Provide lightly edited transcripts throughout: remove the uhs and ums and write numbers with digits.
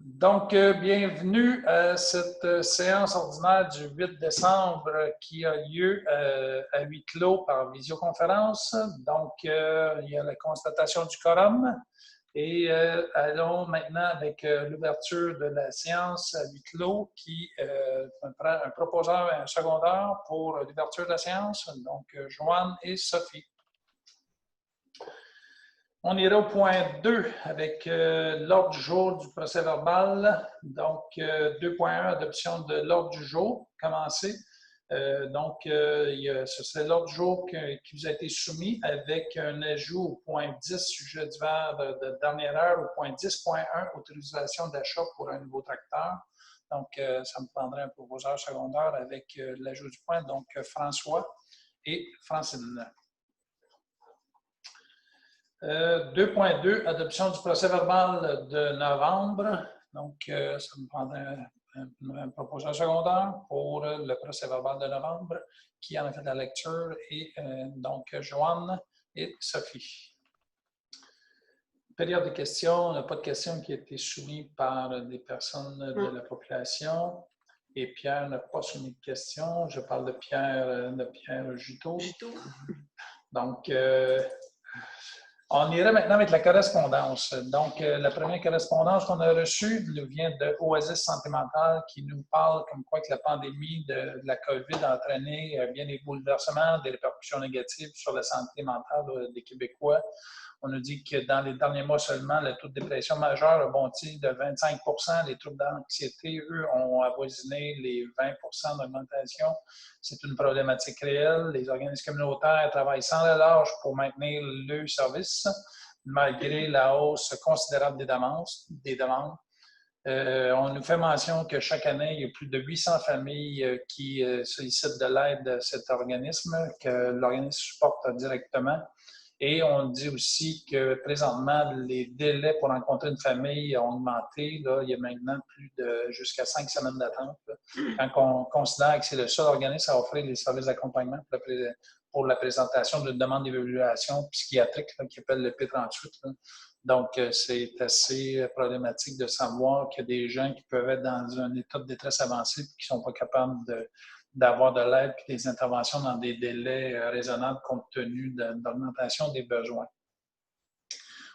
Bienvenue à cette séance ordinaire du 8 décembre qui a lieu à huis clos par visioconférence. Il y a la constatation du quorum et allons maintenant avec l'ouverture de la séance à huis clos qui prend un proposeur et un secondaire pour l'ouverture de la séance, donc Joanne et Sophie. On ira au point 2 avec l'ordre du jour du procès-verbal. 2.1, adoption de l'ordre du jour. Commencer. Ce serait l'ordre du jour qui vous a été soumis avec un ajout au point 10, sujet divers de dernière heure, au point 10.1, autorisation d'achat pour un nouveau tracteur. Ça me prendrait un proposeur secondaire avec l'ajout du point. François et Francine. 2.2, adoption du procès-verbal de novembre. Ça me prendrait un proposeur secondaire pour le procès-verbal de novembre qui en a fait la lecture et Joanne et Sophie. Période de questions, on n'a pas de questions qui a été soumises par des personnes de la population. Et Pierre n'a pas soumis de questions. Je parle de Pierre Juteau. On ira maintenant avec la correspondance. La première correspondance qu'on a reçue nous vient de Oasis Santé Mentale qui nous parle comme quoi que la pandémie de la COVID a entraîné bien des bouleversements, des répercussions négatives sur la santé mentale des Québécois. On nous dit que dans les derniers mois seulement, le taux de dépression majeure a bondi de 25 %. Les troubles d'anxiété, eux, ont avoisiné les 20 % d'augmentation. C'est une problématique réelle. Les organismes communautaires travaillent sans relâche pour maintenir le service, malgré la hausse considérable des demandes. On nous fait mention que chaque année, il y a plus de 800 familles qui sollicitent de l'aide de cet organisme, que l'organisme supporte directement. Et on dit aussi que présentement, les délais pour rencontrer une famille ont augmenté. Là, il y a maintenant plus de jusqu'à 5 semaines d'attente. Quand on considère que c'est le seul organisme à offrir les services d'accompagnement pour la présentation d'une demande d'évaluation psychiatrique là, qui s'appelle le P38. Là. C'est assez problématique de savoir qu'il y a des gens qui peuvent être dans un état de détresse avancé et qui ne sont pas capables d'avoir de l'aide et des interventions dans des délais raisonnables compte tenu de l'augmentation des besoins.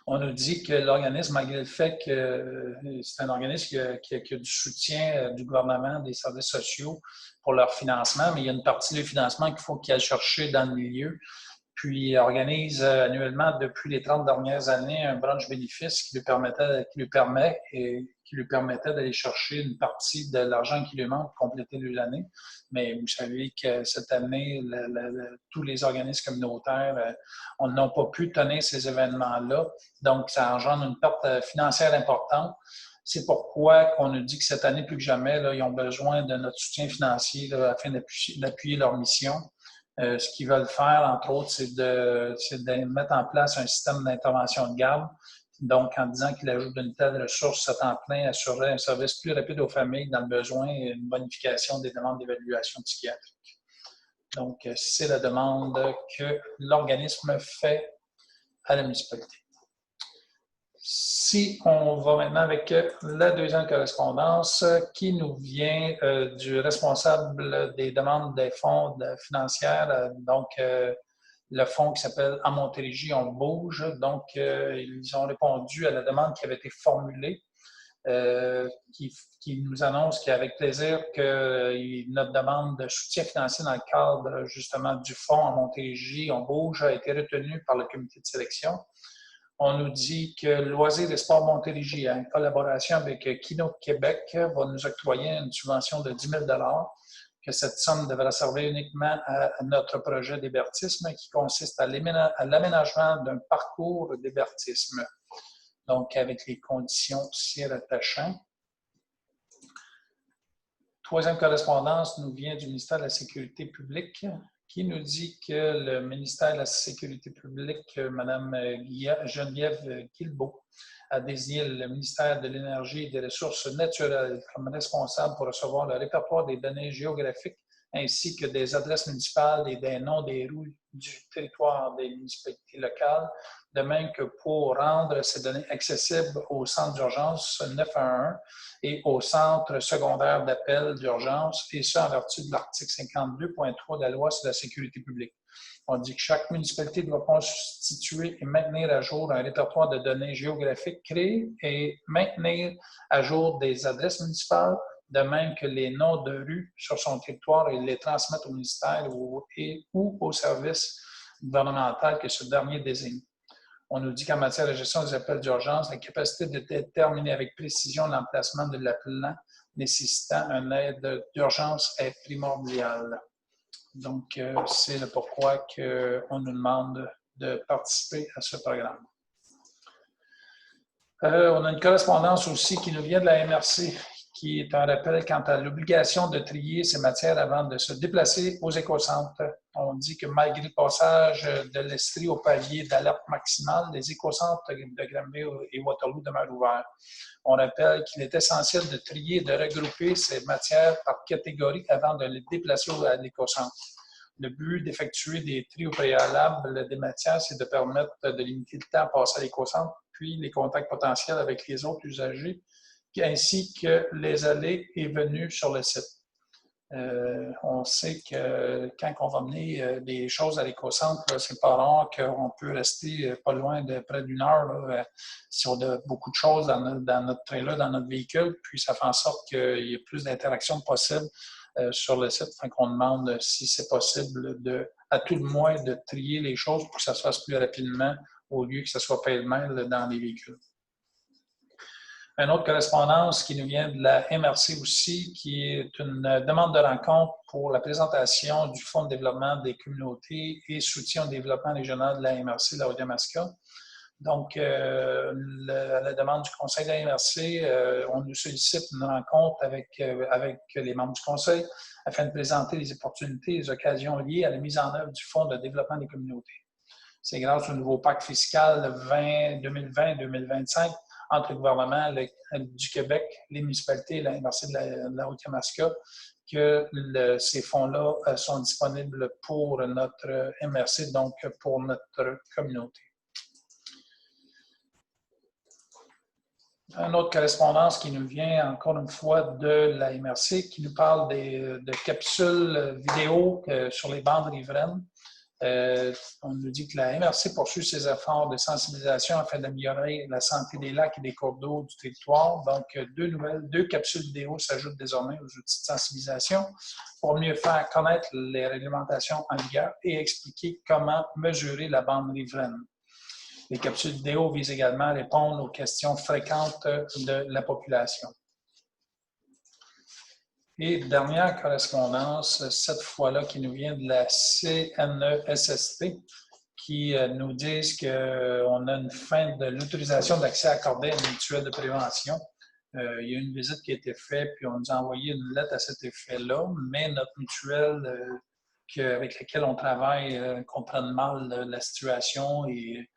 On nous dit que l'organisme, malgré le fait que c'est un organisme qui a du soutien du gouvernement, des services sociaux pour leur financement, mais il y a une partie du financement qu'il faut qu'il aille chercher dans le milieu. Puis, il organise annuellement, depuis les 30 dernières années, un branche bénéfice qui lui permettait d'aller chercher une partie de l'argent qui lui manque pour compléter l'année. Mais vous savez que cette année, tous les organismes communautaires n'ont pas pu tenir ces événements-là. Donc, ça engendre une perte financière importante. C'est pourquoi on nous dit que cette année, plus que jamais, là, ils ont besoin de notre soutien financier là, afin d'appuyer leur mission. Ce qu'ils veulent faire, entre autres, c'est de mettre en place un système d'intervention de garde. Donc, en disant qu'il ajoute une telle ressource à temps plein, assurerait un service plus rapide aux familles dans le besoin et une bonification des demandes d'évaluation psychiatrique. Donc, c'est la demande que l'organisme fait à la municipalité. Si on va maintenant avec la deuxième correspondance qui nous vient du responsable des demandes des fonds financières, le fonds qui s'appelle « À Montérégie, on bouge ». Ils ont répondu à la demande qui avait été formulée, qui nous annonce qu'avec plaisir que notre demande de soutien financier dans le cadre justement du fonds « À Montérégie, on bouge » a été retenue par le comité de sélection. On nous dit que Loisirs et Sports Montérégie, en collaboration avec Kino Québec, va nous octroyer une subvention de 10 000 $, que cette somme devra servir uniquement à notre projet d'hébertisme qui consiste à l'aménagement d'un parcours d'hébertisme, donc avec les conditions s'y rattachant. Troisième correspondance nous vient du ministère de la Sécurité publique, qui nous dit que le ministère de la Sécurité publique, Mme Geneviève Guilbeault, a désigné le ministère de l'Énergie et des Ressources naturelles comme responsable pour recevoir le répertoire des données géographiques ainsi que des adresses municipales et des noms des rues du territoire des municipalités locales, de même que pour rendre ces données accessibles au centre d'urgence 911 et au centre secondaire d'appel d'urgence, et ça en vertu de l'article 52.3 de la Loi sur la sécurité publique. On dit que chaque municipalité doit constituer et maintenir à jour un répertoire de données géographiques, créer et maintenir à jour des adresses municipales, de même que les noms de rues sur son territoire et les transmettre au ministère ou au service gouvernemental que ce dernier désigne. On nous dit qu'en matière de gestion des appels d'urgence, la capacité de déterminer avec précision l'emplacement de l'appelant nécessitant une aide d'urgence est primordiale. Donc, c'est le pourquoi on nous demande de participer à ce programme. On a une correspondance aussi qui nous vient de la MRC, qui est un rappel quant à l'obligation de trier ces matières avant de se déplacer aux écocentres. On dit que malgré le passage de l'Estrie au palier d'alerte maximale, les écocentres de Granby et Waterloo demeurent ouverts. On rappelle qu'il est essentiel de trier et de regrouper ces matières par catégorie avant de les déplacer à l'écocentre. Le but d'effectuer des tris au préalable des matières, c'est de permettre de limiter le temps passé à l'écocentre, puis les contacts potentiels avec les autres usagers, ainsi que les allées et venues sur le site. On sait que quand on va mener des choses à l'écocentre, c'est pas rare qu'on peut rester pas loin de près d'une heure là, si on a beaucoup de choses dans notre trailer, dans notre véhicule, puis ça fait en sorte qu'il y a plus d'interactions possibles sur le site. Fait qu'on demande si c'est possible à tout le moins de trier les choses pour que ça se fasse plus rapidement au lieu que ça soit pêle-mêle dans les véhicules. Une autre correspondance qui nous vient de la MRC aussi, qui est une demande de rencontre pour la présentation du Fonds de développement des communautés et soutien au développement régional de la MRC de la Haute-Yamaska. Donc, à la demande du Conseil de la MRC, on nous sollicite une rencontre avec les membres du Conseil afin de présenter les opportunités et les occasions liées à la mise en œuvre du Fonds de développement des communautés. C'est grâce au nouveau pacte fiscal 2020-2025 entre le gouvernement du Québec, les municipalités et la MRC de la Haute-Yamaska que ces fonds-là sont disponibles pour notre MRC, donc pour notre communauté. Une autre correspondance qui nous vient encore une fois de la MRC qui nous parle de capsules vidéo sur les bandes riveraines. On nous dit que la MRC poursuit ses efforts de sensibilisation afin d'améliorer la santé des lacs et des cours d'eau du territoire. Donc, deux capsules vidéo s'ajoutent désormais aux outils de sensibilisation pour mieux faire connaître les réglementations en vigueur et expliquer comment mesurer la bande riveraine. Les capsules vidéo visent également à répondre aux questions fréquentes de la population. Et dernière correspondance, cette fois-là, qui nous vient de la CNESST, qui nous disent qu'on a une fin de l'autorisation d'accès accordée à une mutuelle de prévention. Il y a une visite qui a été faite, puis on nous a envoyé une lettre à cet effet-là, mais notre mutuelle avec laquelle on travaille comprenne mal la situation et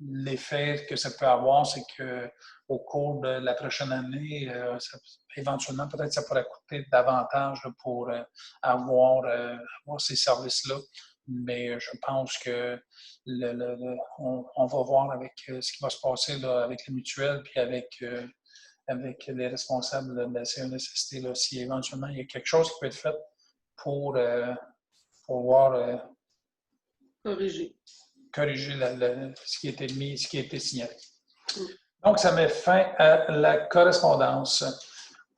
l'effet que ça peut avoir, c'est qu'au cours de la prochaine année, éventuellement, peut-être ça pourrait coûter davantage pour avoir ces services-là. Mais je pense que on va voir avec ce qui va se passer là, avec les mutuelles puis avec les responsables de la CNESST, là, si éventuellement il y a quelque chose qui peut être fait pour voir corriger ce qui a été mis, ce qui a été signalé. Donc, ça met fin à la correspondance.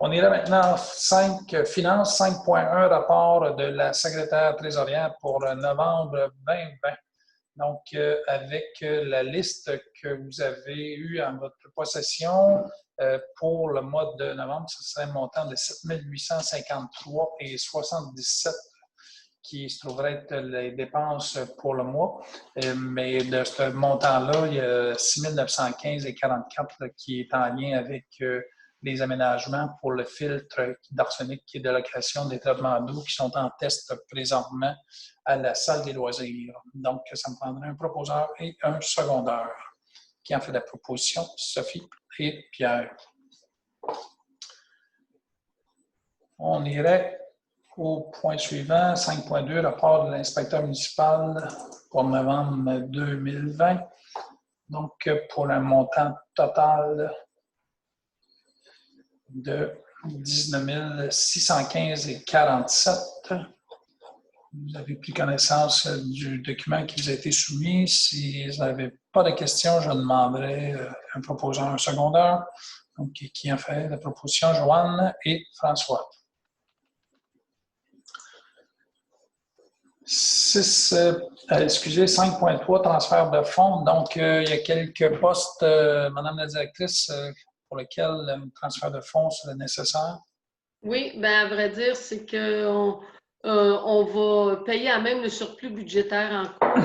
On est là maintenant en Finances 5.1, rapport de la secrétaire trésorière pour novembre 2020. Donc, avec la liste que vous avez eue en votre possession pour le mois de novembre, ce serait un montant de 7 853,77 qui se trouverait être les dépenses pour le mois. Mais de ce montant-là, il y a 6 915,44 qui est en lien avec les aménagements pour le filtre d'arsenic et de location des traitements d'eau qui sont en test présentement à la salle des loisirs. Donc, ça me prendrait un proposeur et un secondeur. Qui en fait la proposition? Sophie et Pierre. On irait au point suivant, 5.2, rapport de l'inspecteur municipal pour novembre 2020. Donc, pour un montant total de 19 615,47. Vous avez pris connaissance du document qui vous a été soumis. Si vous n'avez pas de questions, je demanderai un proposeur, un secondeur. Donc, qui a fait la proposition? Joanne et François. 5.3, transfert de fonds. Donc, il y a quelques postes, Madame la directrice, pour lesquels le transfert de fonds serait nécessaire. Oui, bien, à vrai dire, c'est qu'on on va payer à même le surplus budgétaire en cours.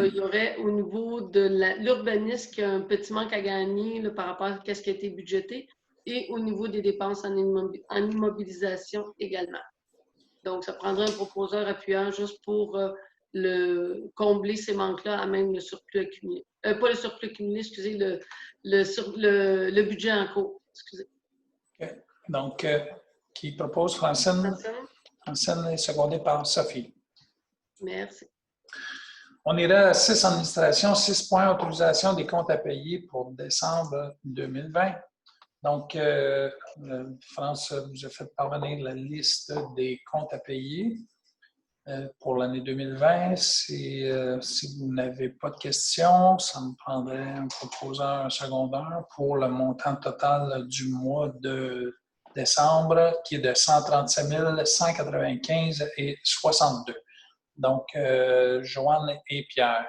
Il y aurait au niveau de l'urbanisme un petit manque à gagner là, par rapport à ce qui a été budgété et au niveau des dépenses en immobilisation également. Donc, ça prendrait un proposeur appuyant juste pour combler ces manques-là à même le surplus accumulé. Pas le surplus accumulé, excusez, le budget en cours. Excusez. Okay. Donc, qui propose? Francine? Francine est secondée par Sophie. Merci. On ira à 6 administration, 6 points autorisation des comptes à payer pour décembre 2020. Donc, France vous a fait parvenir la liste des comptes à payer pour l'année 2020. Si vous n'avez pas de questions, ça me prendrait un proposeur, un secondeur pour le montant total du mois de décembre, qui est de 137 195,62. Donc, Joanne et Pierre.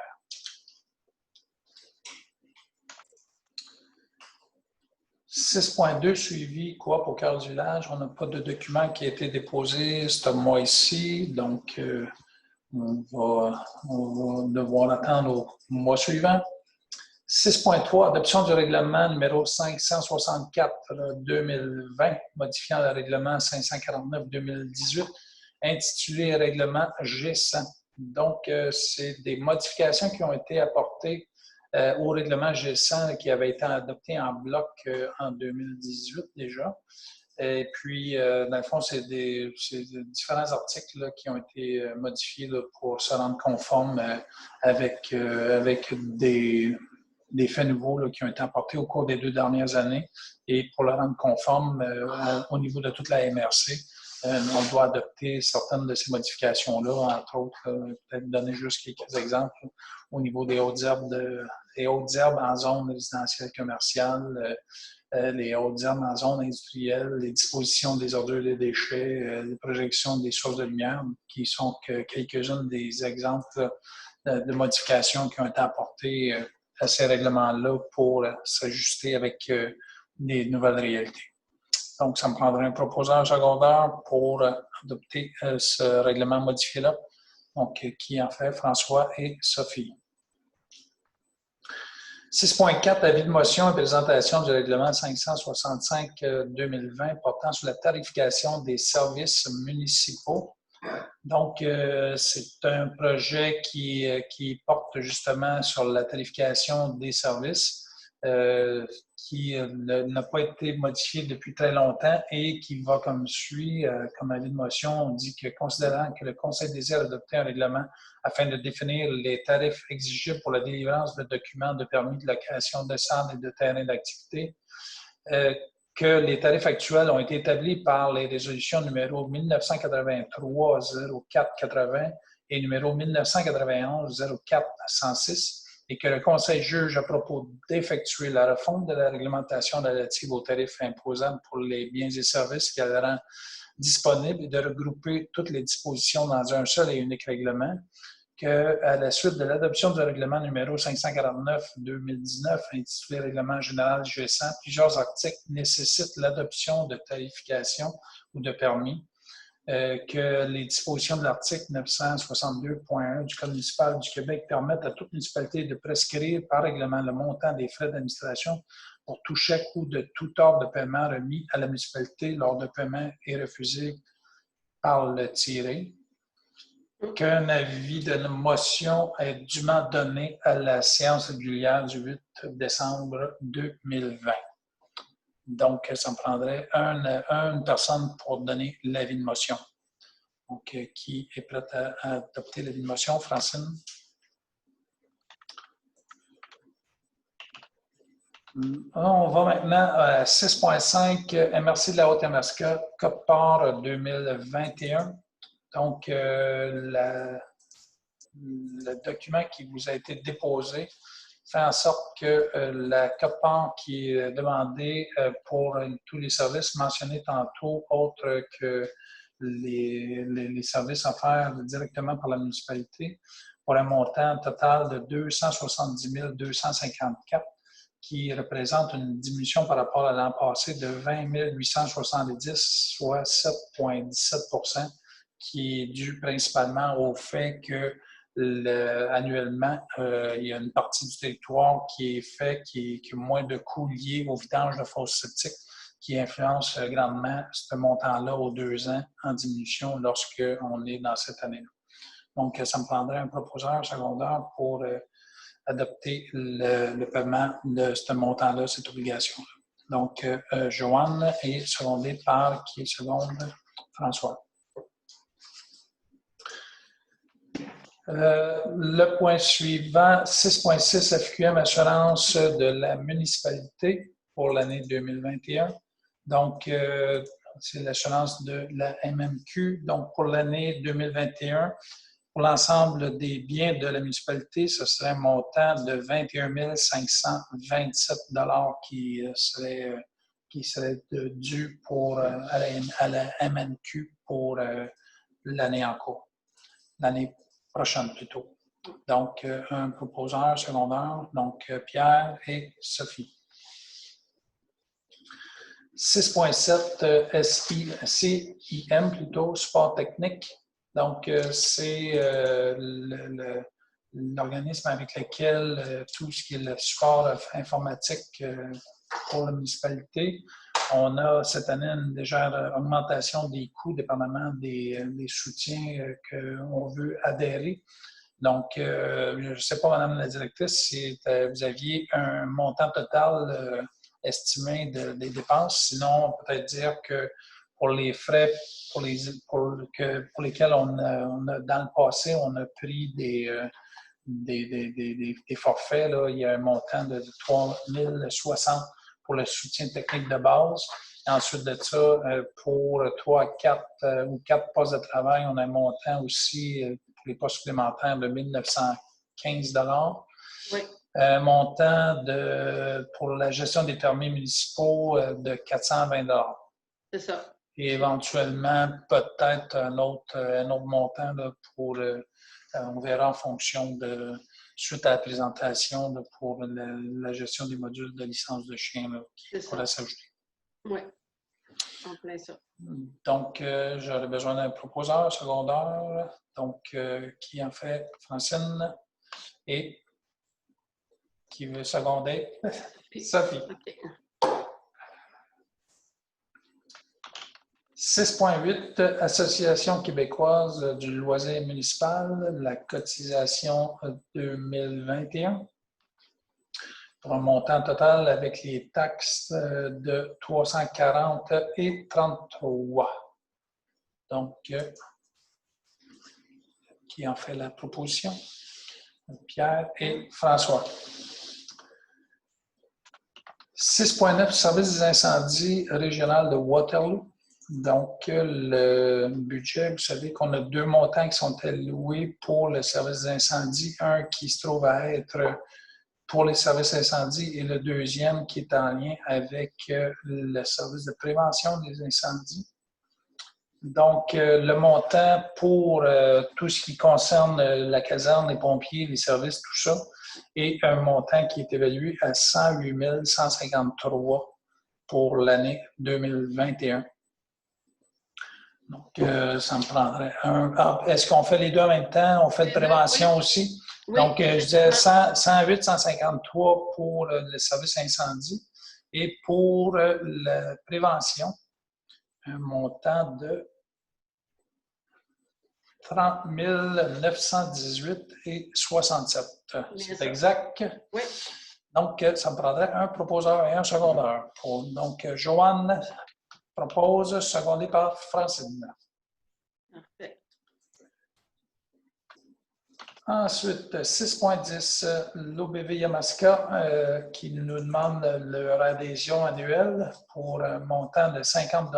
6.2, suivi coop au cœur du village. On n'a pas de document qui a été déposé ce mois-ci, donc on va devoir attendre au mois suivant. 6.3, adoption du règlement numéro 564-2020, modifiant le règlement 549-2018, intitulé Règlement G100. Donc, c'est des modifications qui ont été apportées au règlement G100 qui avait été adopté en bloc en 2018 déjà. Et puis, dans le fond, c'est différents articles là, qui ont été modifiés là, pour se rendre conforme avec des faits nouveaux là, qui ont été apportés au cours des 2 dernières années. Et pour le rendre conforme au niveau de toute la MRC, on doit adopter certaines de ces modifications-là, entre autres, peut-être donner juste quelques exemples au niveau des hautes herbes en zone résidentielle commerciale, les hautes herbes en zone industrielle, les dispositions des ordures des déchets, les projections des sources de lumière, qui sont que quelques-unes des exemples de modifications qui ont été apportées à ces règlements-là pour s'ajuster avec les nouvelles réalités. Donc, ça me prendrait un proposeur secondaire pour adopter ce règlement modifié-là. Donc, qui en fait? François et Sophie. 6.4, avis de motion et présentation du règlement 565-2020 portant sur la tarification des services municipaux. Donc, c'est un projet qui porte justement sur la tarification des services qui n'a pas été modifié depuis très longtemps et qui va comme suit, comme avis de motion, on dit que considérant que le Conseil désire adopter un règlement afin de définir les tarifs exigibles pour la délivrance de documents de permis de location de centres et de terrains d'activité, que les tarifs actuels ont été établis par les résolutions numéro 1983-04-80 et numéro 1991-04-106 et que le Conseil juge à propos d'effectuer la refonte de la réglementation relative aux tarifs imposables pour les biens et services qui la rend disponible et de regrouper toutes les dispositions dans un seul et unique règlement, qu'à la suite de l'adoption du règlement numéro 549-2019, intitulé Règlement général G100, plusieurs articles nécessitent l'adoption de tarification ou de permis, que les dispositions de l'article 962.1 du Code municipal du Québec permettent à toute municipalité de prescrire par règlement le montant des frais d'administration pour tout chèque ou de tout ordre de paiement remis à la municipalité lors de paiement et refusé par le tiré. Qu'un avis de motion est dûment donné à la séance régulière du 8 décembre 2020. Donc, ça me prendrait une personne pour donner l'avis de motion. Donc, qui est prête à adopter la motion? Francine? On va maintenant à 6.5, MRC de la Haute-MRC, COPPAR 2021. Donc, le document qui vous a été déposé fait en sorte que la COPPAR qui est demandée pour tous les services mentionnés tantôt, autres que les services offerts directement par la municipalité, pour un montant total de 270 254, qui représente une diminution par rapport à l'an passé de 20 870, soit 7,17 %, qui est dû principalement au fait que annuellement, il y a une partie du territoire qui est fait, qui a moins de coûts liés au vidange de fosses septiques, qui influence grandement ce montant-là aux 2 ans en diminution lorsqu'on est dans cette année-là. Donc, ça me prendrait un proposeur secondaire pour adopter le paiement de ce montant-là, cette obligation-là. Donc, Joanne est secondée par qui est seconde? François. Le point suivant, 6.6 FQM Assurance de la municipalité pour l'année 2021. Donc, c'est l'assurance de la MMQ. Donc, pour l'année 2021, pour l'ensemble des biens de la municipalité, ce serait un montant de 21 527 $ qui serait dû à la MNQ pour l'année en cours, l'année prochaine plutôt. Donc, un proposeur secondaire, donc Pierre et Sophie. 6.7 CIM plutôt, support technique. Donc, c'est l'organisme avec lequel tout ce qui est le support informatique pour la municipalité. On a cette année une légère augmentation des coûts, dépendamment des soutiens qu'on veut adhérer. Donc, je ne sais pas, Madame la directrice, si vous aviez un montant total estimé des dépenses. Sinon, on peut peut-être dire que pour les frais pour lesquels on a, dans le passé, on a pris des forfaits, là, il y a un montant de 3 060 pour le soutien technique de base. Ensuite de ça, pour 4 postes de travail, on a un montant aussi pour les postes supplémentaires de 1 915 $. Oui. Un montant pour la gestion des permis municipaux de 420 $. C'est ça. Et éventuellement, peut-être un autre montant là, pour, on verra en fonction de, suite à la présentation là, pour la gestion des modules de licence de chien là, qui pourrait s'ajouter. Oui, en plein ça. Donc, j'aurais besoin d'un proposeur secondaire. Donc, qui en fait? Francine et qui veut seconder? Sophie. Okay. 6.8, Association québécoise du loisir municipal, la cotisation 2021, pour un montant total avec les taxes de 340 et 33. Donc, qui en fait la proposition? Pierre et François. 6.9, Service des incendies régional de Waterloo. Donc, le budget, vous savez qu'on a 2 montants qui sont alloués pour le service des incendies. Un qui se trouve à être pour les services incendies et le deuxième qui est en lien avec le service de prévention des incendies. Donc, le montant pour tout ce qui concerne la caserne, les pompiers, les services, tout ça, est un montant qui est évalué à 108 153 pour l'année 2021. Donc, ça me prendrait un... Ah, est-ce qu'on fait les deux en même temps? On fait de prévention aussi? Oui. Donc, je disais 108 153 pour le service incendie et pour la prévention, un montant de 30 918 et 67. C'est exact? Oui. Donc, ça me prendrait un proposeur et un secondaire. Donc, Joanne propose, secondé par Francine. Parfait. Ensuite, 6.10, l'OBV Yamaska qui nous demande leur adhésion annuelle pour un montant de 50 $.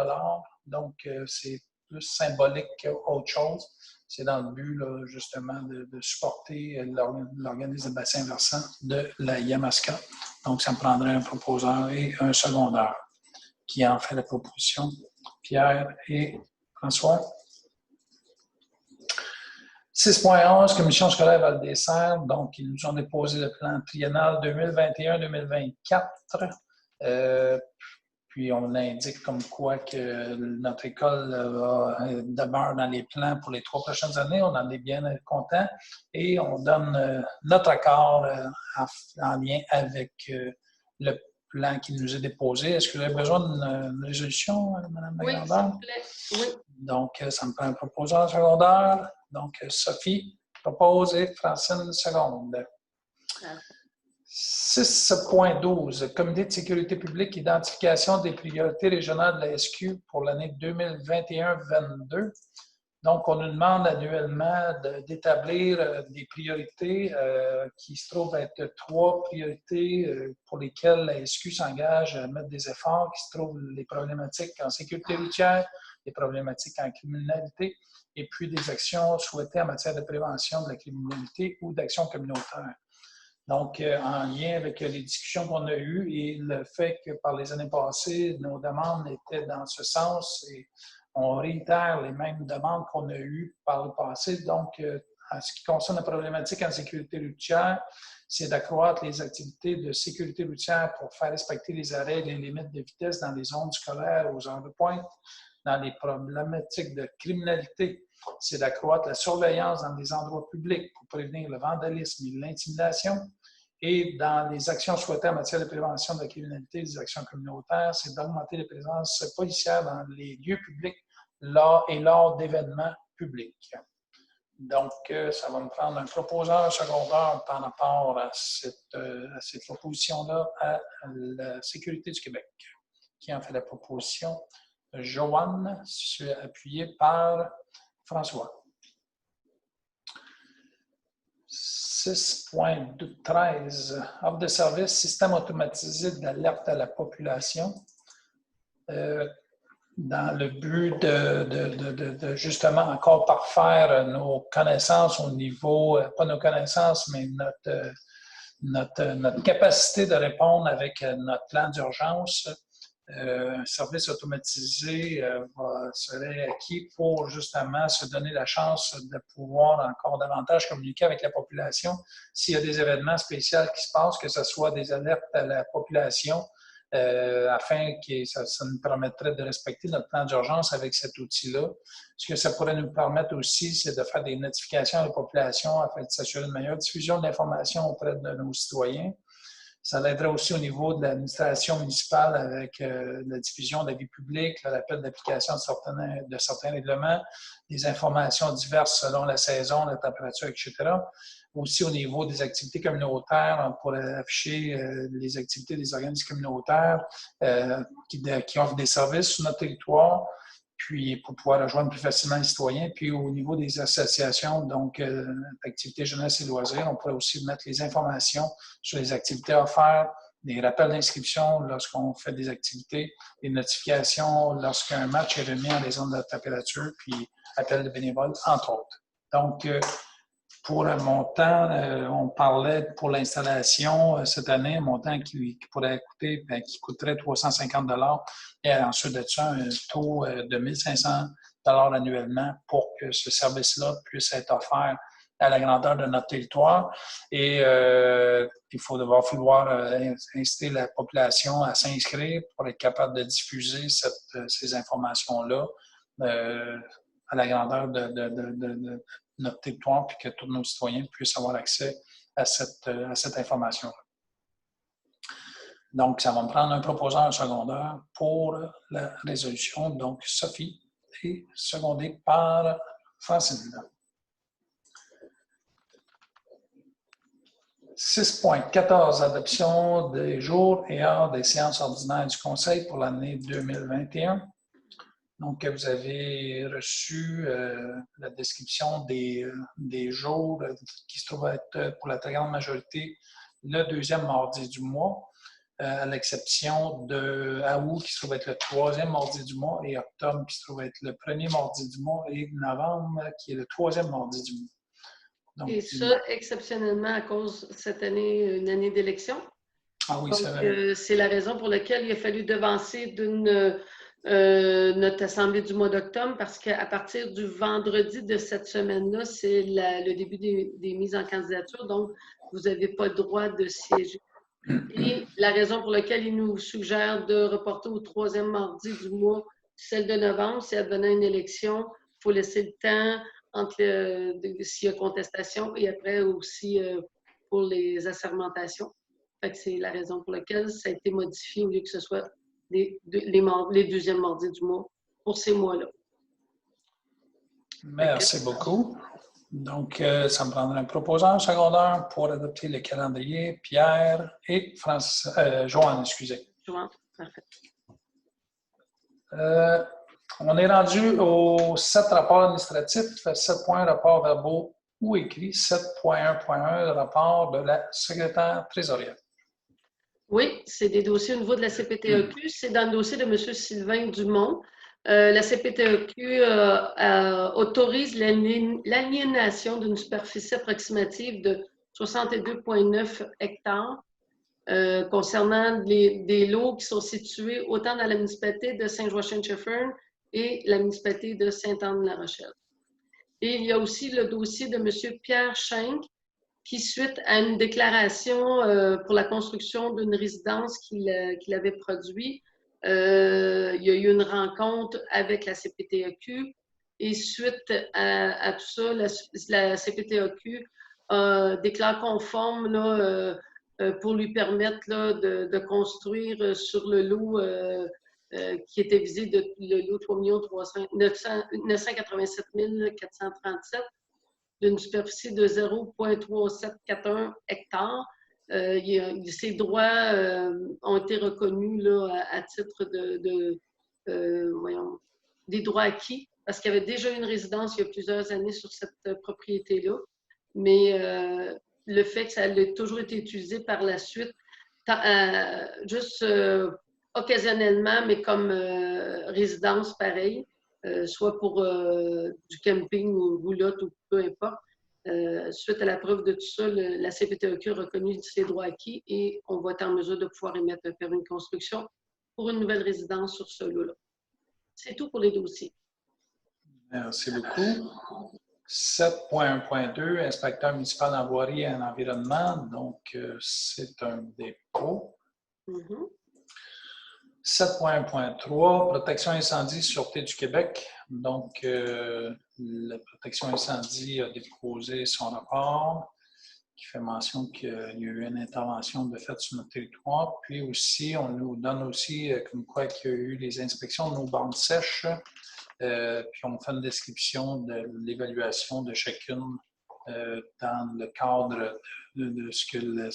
Donc, c'est plus symbolique qu'autre chose. C'est dans le but, là, justement, de supporter l'organisme de bassin versant de la Yamaska. Donc, ça me prendrait un proposeur et un secondaire qui en fait la proposition. Pierre et François. 6.11, Commission scolaire Val-des-Serres. Donc, ils nous ont déposé le plan triennal 2021-2024. Puis, on indique comme quoi que notre école demeure dans les plans pour les 3 prochaines années. On en est bien content. Et on donne notre accord en lien avec le plan qui nous est déposé. Est-ce que vous avez besoin d'une résolution, Mme Lagrandeur? Oui, s'il vous plaît. Oui. Donc, ça me prend un proposeur secondaire. Donc, Sophie propose et Francine seconde. 6.12, Comité de sécurité publique, identification des priorités régionales de la SQ pour l'année 2021-22. Donc, on nous demande annuellement d'établir des priorités qui se trouvent être 3 priorités pour lesquelles la SQ s'engage à mettre des efforts, qui se trouvent les problématiques en sécurité routière, les problématiques en criminalité, et puis des actions souhaitées en matière de prévention de la criminalité ou d'action communautaire. Donc, en lien avec les discussions qu'on a eues et le fait que par les années passées, nos demandes étaient dans ce sens et on réitère les mêmes demandes qu'on a eues par le passé. Donc, en ce qui concerne la problématique en sécurité routière, c'est d'accroître les activités de sécurité routière pour faire respecter les arrêts et les limites de vitesse dans les zones scolaires aux heures de pointe. Dans les problématiques de criminalité, c'est d'accroître la surveillance dans les endroits publics pour prévenir le vandalisme et l'intimidation. Et dans les actions souhaitées en matière de prévention de la criminalité et des actions communautaires, c'est d'augmenter la présence policière dans les lieux publics lors d'événements publics. Donc, ça va me prendre un proposeur secondaire par rapport à cette proposition-là à la Sécurité du Québec. Qui en fait la proposition? Joanne, appuyée par François. 6.13, offre de service, système automatisé d'alerte à la population. Dans le but de justement encore parfaire nos connaissances au niveau, pas nos connaissances, mais notre capacité de répondre avec notre plan d'urgence. Un service automatisé serait acquis pour justement se donner la chance de pouvoir encore davantage communiquer avec la population s'il y a des événements spéciaux qui se passent, que ce soit des alertes à la population, afin que ça nous permettrait de respecter notre plan d'urgence avec cet outil-là. Ce que ça pourrait nous permettre aussi, c'est de faire des notifications à la population afin de s'assurer une meilleure diffusion de l'information auprès de nos citoyens. Ça l'aiderait aussi au niveau de l'administration municipale avec la diffusion d'avis publics, le rappel d'application de certains règlements, des informations diverses selon la saison, la température, etc. Aussi au niveau des activités communautaires, on pourrait afficher les activités des organismes communautaires qui offrent des services sur notre territoire, puis pour pouvoir rejoindre plus facilement les citoyens. Puis au niveau des associations, donc activités jeunesse et loisirs, on pourrait aussi mettre les informations sur les activités offertes, des rappels d'inscription lorsqu'on fait des activités, des notifications lorsqu'un match est remis en raison de la température, puis appel de bénévoles, entre autres. Donc, pour un montant, on parlait pour l'installation cette année, un montant qui pourrait coûter, qui coûterait 350 $ et ensuite de ça, un taux de 1 500 $ annuellement pour que ce service-là puisse être offert à la grandeur de notre territoire. Et il va falloir inciter la population à s'inscrire pour être capable de diffuser ces informations-là à la grandeur de notre territoire, puis que tous nos citoyens puissent avoir accès à cette information-là. Donc, ça va me prendre un proposeur secondaire pour la résolution. Donc, Sophie est secondée par Francine. 6.14, adoption des jours et heures des séances ordinaires du Conseil pour l'année 2021. Donc, vous avez reçu la description des jours qui se trouvent être, pour la très grande majorité, le deuxième mardi du mois, à l'exception de août qui se trouve être le troisième mardi du mois et octobre qui se trouve être le premier mardi du mois et novembre qui est le troisième mardi du mois. Donc, et ça, exceptionnellement, à cause cette année, une année d'élection. Ah oui, donc, c'est vrai. c'est la raison pour laquelle il a fallu devancer notre assemblée du mois d'octobre parce qu'à partir du vendredi de cette semaine-là, c'est le début des mises en candidature. Donc, vous n'avez pas le droit de siéger. Et la raison pour laquelle il nous suggère de reporter au troisième mardi du mois, celle de novembre, c'est advenant une élection. Il faut laisser le temps entre s'il y a contestation et après aussi pour les assermentations. Fait que c'est la raison pour laquelle ça a été modifié au lieu que ce soit les deuxièmes mardis du mois pour ces mois-là. Merci beaucoup. Donc, ça me prendra un proposeur secondaire pour adopter le calendrier. Pierre et Joanne, excusez. Joanne, parfait. On est rendu aux 7 rapports administratifs, 7 points rapports verbaux ou écrits, 7.1.1 rapport de la secrétaire trésorière. Oui, c'est des dossiers au niveau de la CPTEQ. C'est dans le dossier de M. Sylvain Dumont. La CPTEQ autorise l'aliénation d'une superficie approximative de 62,9 hectares concernant des lots qui sont situés autant dans la municipalité de Saint-Joachim-Cheffern et la municipalité de Sainte-Anne-de-la-Rochelle. Et il y a aussi le dossier de M. Pierre Schenck, qui, suite à une déclaration pour la construction d'une résidence qu'il avait produite, il y a eu une rencontre avec la CPTEQ et suite à tout ça, la CPTEQ déclare conforme là, pour lui permettre là, de construire sur le lot qui était visé de le lot 3 987 437 d'une superficie de 0,3741 hectares. Ces droits ont été reconnus là, à titre des droits acquis, parce qu'il y avait déjà une résidence il y a plusieurs années sur cette propriété-là. Mais le fait que ça a toujours été utilisé par la suite, juste occasionnellement, mais comme résidence pareille, soit pour du camping ou roulotte ou peu importe. Suite à la preuve de tout ça, la CPTEQ a reconnu ses droits acquis et on va être en mesure de pouvoir émettre un permis de construction pour une nouvelle résidence sur ce lot-là. C'est tout pour les dossiers. Merci beaucoup. 7.1.2, inspecteur municipal en voirie et en environnement. Donc, c'est un dépôt. 7.1.3, protection incendie, Sûreté du Québec. Donc, la protection incendie a déposé son rapport qui fait mention qu'il y a eu une intervention de fait sur notre territoire. Puis aussi, on nous donne aussi comme quoi qu'il y a eu les inspections de nos bandes sèches. Puis on fait une description de l'évaluation de chacune dans le cadre de ce que le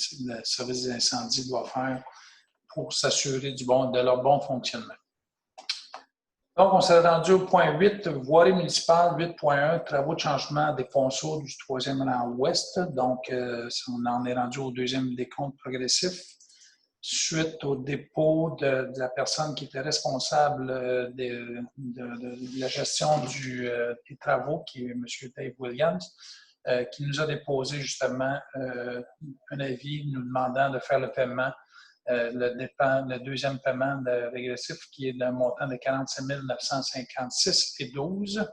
service d'incendie doit faire pour s'assurer de leur bon fonctionnement. Donc, on s'est rendu au point 8, voirie municipale 8.1, travaux de changement des ponceaux du 3e rang ouest. Donc, on en est rendu au deuxième décompte progressif. Suite au dépôt de la personne qui était responsable de la gestion des travaux, qui est M. Dave Williams, qui nous a déposé justement un avis nous demandant de faire le paiement, le deuxième paiement régressif qui est d'un montant de 47 956,12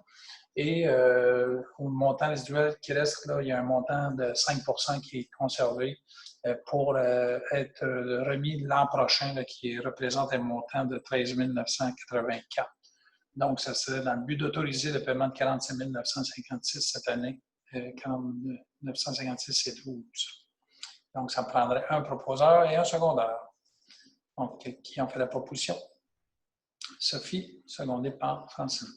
et au montant résiduel qui reste, là, il y a un montant de 5 % qui est conservé pour être remis l'an prochain, là, qui représente un montant de 13 984. Donc, ça serait dans le but d'autoriser le paiement de 47 956 cette année, 956,12. Donc, ça prendrait un proposeur et un secondaire. Donc, qui en fait la proposition? Sophie, secondée par Francine.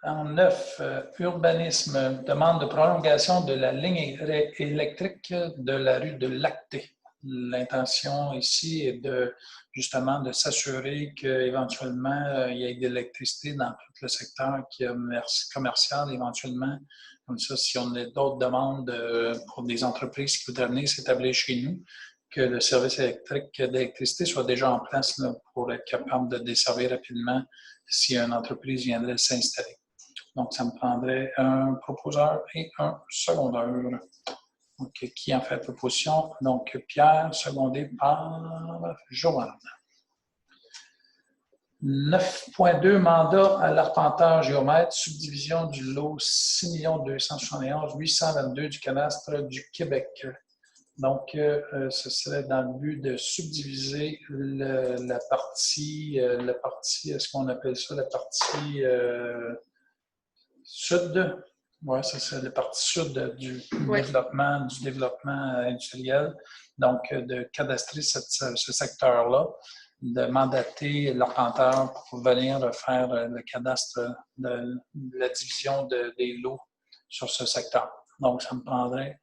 En 9, urbanisme, demande de prolongation de la ligne électrique de la rue de Lacté. l'intention ici est justement de s'assurer qu'éventuellement, il y ait de l'électricité dans tout le secteur commercial éventuellement. Comme ça, si on a d'autres demandes pour des entreprises qui voudraient venir s'établir chez nous, que le service électrique d'électricité soit déjà en place là, pour être capable de desservir rapidement si une entreprise viendrait s'installer. Donc, ça me prendrait un proposeur et un secondeur. Donc, qui en fait proposition? Donc, Pierre, secondé par Joanne. 9.2, mandat à l'arpenteur géomètre, subdivision du lot 6 271 822 du cadastre du Québec. Donc, ce serait dans le but de subdiviser la partie, est-ce qu'on appelle ça la partie sud? Oui, c'est la partie sud du développement industriel. Donc, de cadastrer ce secteur-là, de mandater l'arpenteur pour venir faire le cadastre de la division des lots sur ce secteur. Donc, ça me prendrait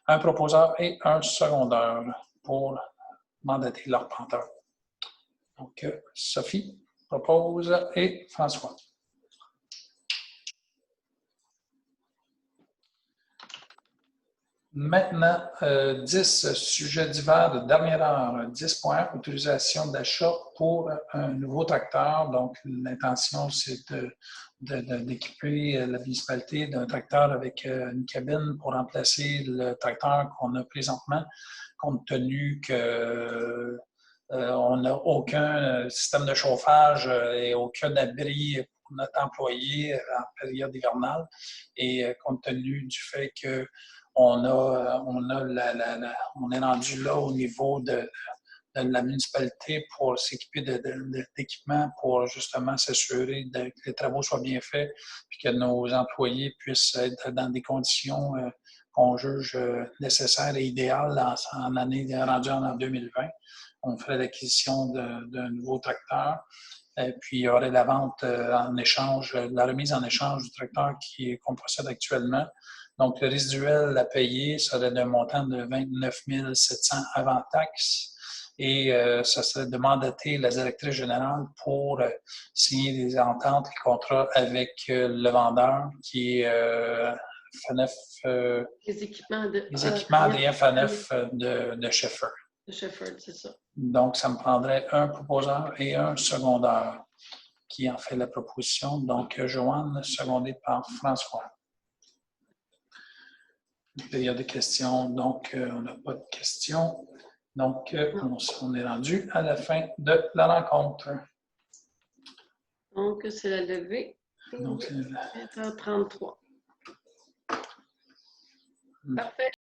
un proposeur et un secondeur pour mandater l'arpenteur. Donc, Sophie propose et François. Maintenant, 10 sujets divers de dernière heure. 10.1, autorisation d'achat pour un nouveau tracteur. Donc, l'intention, c'est d'équiper la municipalité d'un tracteur avec une cabine pour remplacer le tracteur qu'on a présentement, compte tenu que on n'a aucun système de chauffage et aucun abri pour notre employé en période hivernale. Et compte tenu du fait que on est rendu là au niveau de la municipalité pour s'équiper d'équipements pour justement s'assurer que les travaux soient bien faits et que nos employés puissent être dans des conditions qu'on juge nécessaires et idéales en année rendue en 2020. On ferait l'acquisition d'un nouveau tracteur. Et puis, il y aurait la vente en échange, la remise en échange du tracteur qu'on possède actuellement. Donc, le résiduel à payer serait d'un montant de 29 700 avant taxe et ça serait de mandater la directrice générale pour signer des ententes et contrats avec le vendeur qui est FANEF. Les équipements des FANEF de Shefford. De Shefford, c'est ça. Donc, ça me prendrait un proposeur et un secondeur qui en fait la proposition. Donc, Joanne, secondée par François. Il y a des questions, donc on n'a pas de questions. Donc, on est rendu à la fin de la rencontre. Donc, c'est la levée. Donc, 20h33. Parfait.